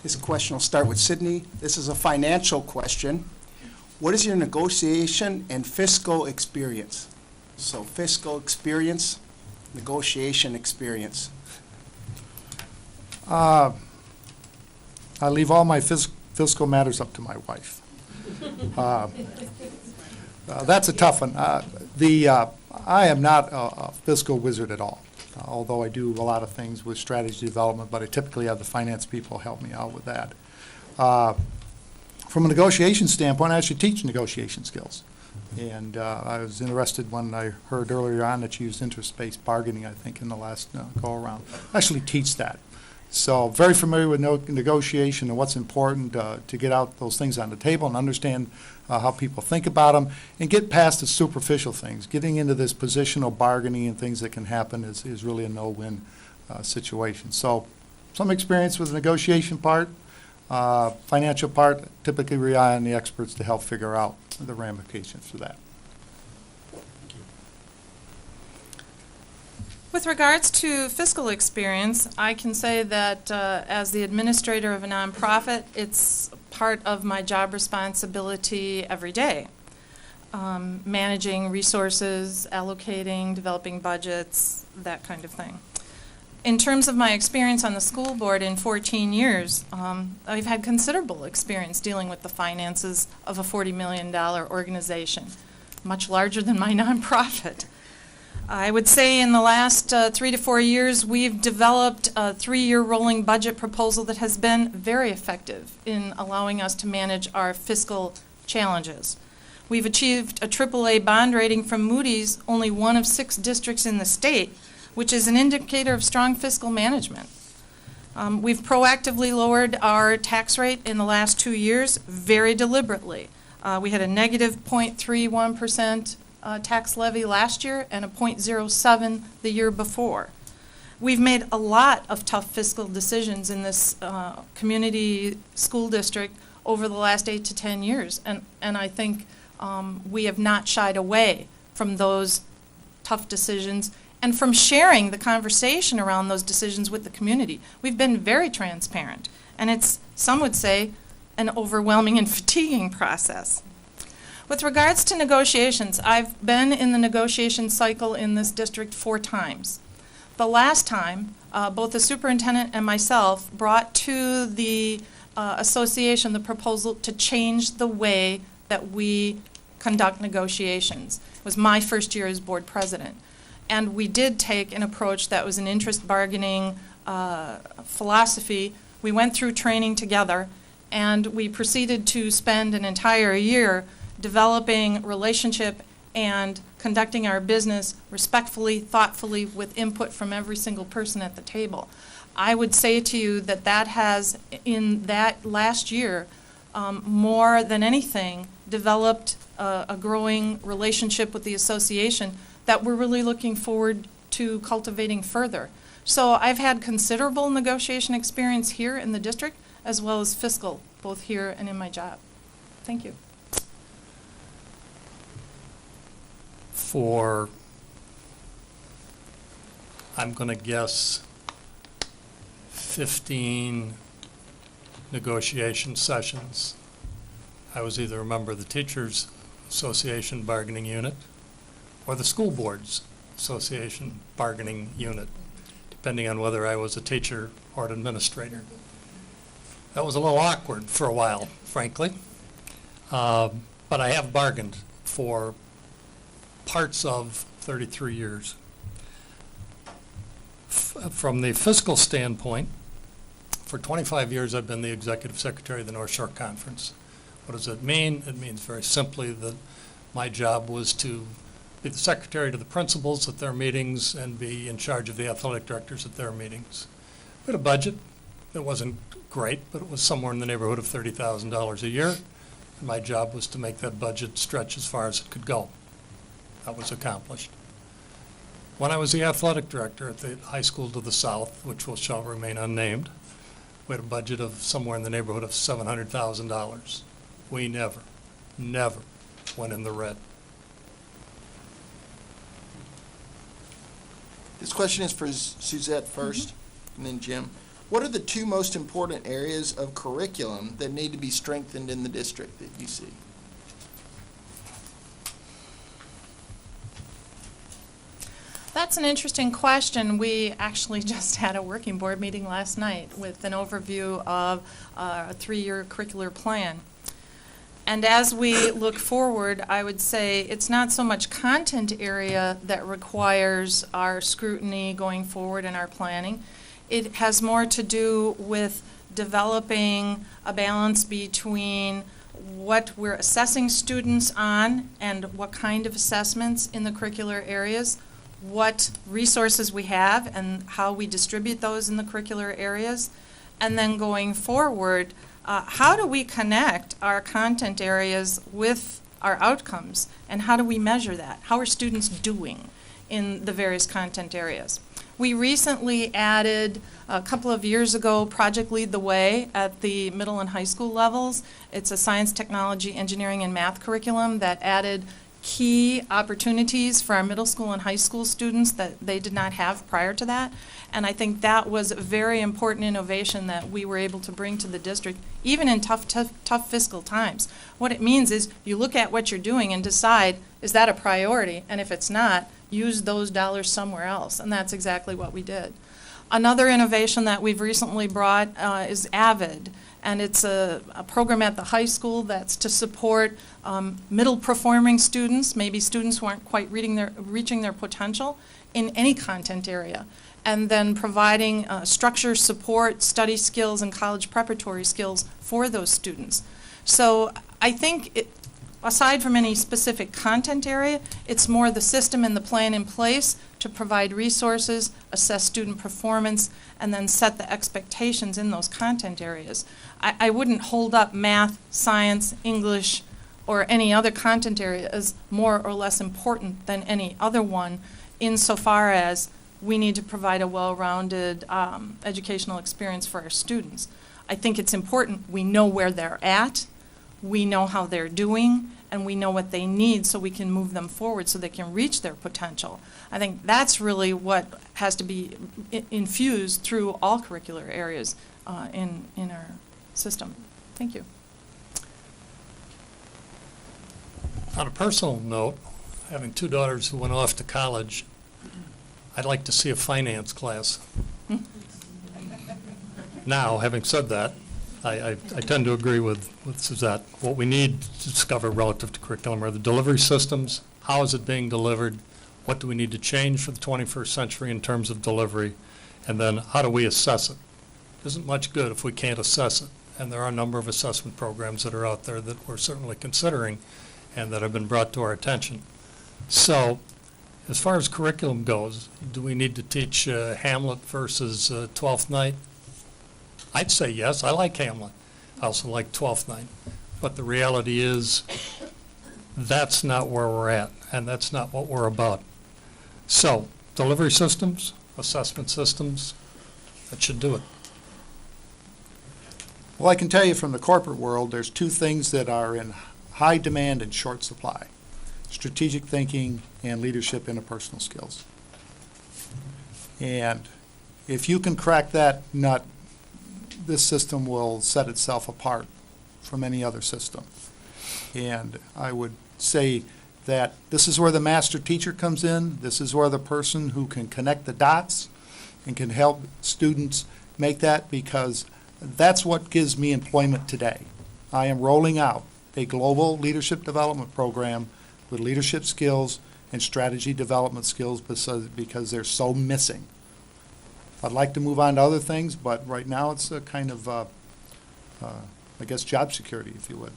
This question will start with Sydney. This is a financial question. What is your negotiation and fiscal experience? So fiscal experience, negotiation experience. I leave all my fiscal matters up to my wife. That's a tough one. I am not a fiscal wizard at all, although I do a lot of things with strategy development, but I typically have the finance people help me out with that. From a negotiation standpoint, I actually teach negotiation skills. And I was interested when I heard earlier on that you used interest-based bargaining, I think, in the last go-around. I actually teach that. So very familiar with negotiation and what's important to get out those things on the table and understand how people think about them and get past the superficial things. Getting into this positional bargaining and things that can happen is really a no-win situation. So some experience with the negotiation part. Financial part, typically rely on the experts to help figure out the ramifications for that. With regards to fiscal experience, I can say that as the administrator of a nonprofit, it's part of my job responsibility every day. Managing resources, allocating, developing budgets, that kind of thing. In terms of my experience on the school board in 14 years, I've had considerable experience dealing with the finances of a $40 million organization, much larger than my nonprofit. I would say in the last 3 to 4 years, we've developed a 3-year rolling budget proposal that has been very effective in allowing us to manage our fiscal challenges. We've achieved a AAA bond rating from Moody's, only one of 6 districts in the state, which is an indicator of strong fiscal management. We've proactively lowered our tax rate in the last 2 years very deliberately. We had a negative 0.31% tax levy last year and a 0.07 the year before. We've made a lot of tough fiscal decisions in this community school district over the last 8 to 10 years, and I think we have not shied away from those tough decisions and from sharing the conversation around those decisions with the community. We've been very transparent, and it's, some would say, an overwhelming and fatiguing process. With regards to negotiations, I've been in the negotiation cycle in this district 4 times. The last time, both the superintendent and myself brought to the association the proposal to change the way that we conduct negotiations. It was my first year as board president. And we did take an approach that was an interest bargaining philosophy. We went through training together, and we proceeded to spend an entire year developing relationship and conducting our business respectfully, thoughtfully, with input from every single person at the table. I would say to you that that has, in that last year, more than anything, developed a growing relationship with the association that we're really looking forward to cultivating further. So I've had considerable negotiation experience here in the district, as well as fiscal, both here and in my job. Thank you. For, I'm going to guess, 15 negotiation sessions. I was either a member of the Teachers Association bargaining unit or the School Boards Association bargaining unit, depending on whether I was a teacher or an administrator. That was a little awkward for a while, frankly, but I have bargained for parts of 33 years. From the fiscal standpoint, for 25 years I've been the executive secretary of the North Shore Conference. What does it mean? It means very simply that my job was to be the secretary to the principals at their meetings and be in charge of the athletic directors at their meetings. We had a budget. It wasn't great, but it was somewhere in the neighborhood of $30,000 a year. And my job was to make that budget stretch as far as it could go. That was accomplished. When I was the athletic director at the high school to the south, which shall remain unnamed, we had a budget of somewhere in the neighborhood of $700,000. We never went in the red. This question is for Suzette first, and then Jim. What are the two most important areas of curriculum that need to be strengthened in the district that you see? That's an interesting question. We actually just had a working board meeting last night with an overview of a 3-year curricular plan. And as we look forward, I would say it's not so much content area that requires our scrutiny going forward in our planning. It has more to do with developing a balance between what we're assessing students on and what kind of assessments in the curricular areas, what resources we have and how we distribute those in the curricular areas, and then going forward, how do we connect our content areas with our outcomes, and how do we measure that? How are students doing in the various content areas? We recently added, a couple of years ago, Project Lead the Way at the middle and high school levels. It's a science, technology, engineering, and math curriculum that added key opportunities for our middle school and high school students that they did not have prior to that. And I think that was a very important innovation that we were able to bring to the district, even in tough fiscal times. What it means is you look at what you're doing and decide, is that a priority? And if it's not, use those dollars somewhere else. And that's exactly what we did. Another innovation that we've recently brought is AVID. And it's a program at the high school that's to support middle performing students, maybe students who aren't quite reaching their potential in any content area. And then providing structure, support, study skills, and college preparatory skills for those students. So I think, aside from any specific content area, it's more the system and the plan in place to provide resources, assess student performance, and then set the expectations in those content areas. I wouldn't hold up math, science, English, or any other content area as more or less important than any other one, insofar as we need to provide a well-rounded educational experience for our students. I think it's important we know where they're at, we know how they're doing, and we know what they need so we can move them forward so they can reach their potential. I think that's really what has to be infused through all curricular areas in our system. Thank you. On a personal note, having 2 daughters who went off to college, I'd like to see a finance class. Now, having said that, I tend to agree with Suzette. What we need to discover relative to curriculum are the delivery systems. How is it being delivered? What do we need to change for the 21st century in terms of delivery? And then how do we assess it? It isn't much good if we can't assess it. And there are a number of assessment programs that are out there that we're certainly considering and that have been brought to our attention. So as far as curriculum goes, do we need to teach Hamlet versus Twelfth Night? I'd say yes. I like Hamlet. I also like Twelfth Night. But the reality is that's not where we're at, and that's not what we're about. So delivery systems, assessment systems, that should do it. Well, I can tell you from the corporate world, there's 2 things that are in high demand and short supply: strategic thinking and leadership interpersonal skills. And if you can crack that nut, this system will set itself apart from any other system. And I would say that this is where the master teacher comes in. This is where the person who can connect the dots and can help students make that, because that's what gives me employment today. I am rolling out a global leadership development program with leadership skills and strategy development skills because they're so missing. I'd like to move on to other things, but right now it's a kind of, I guess, job security, if you would.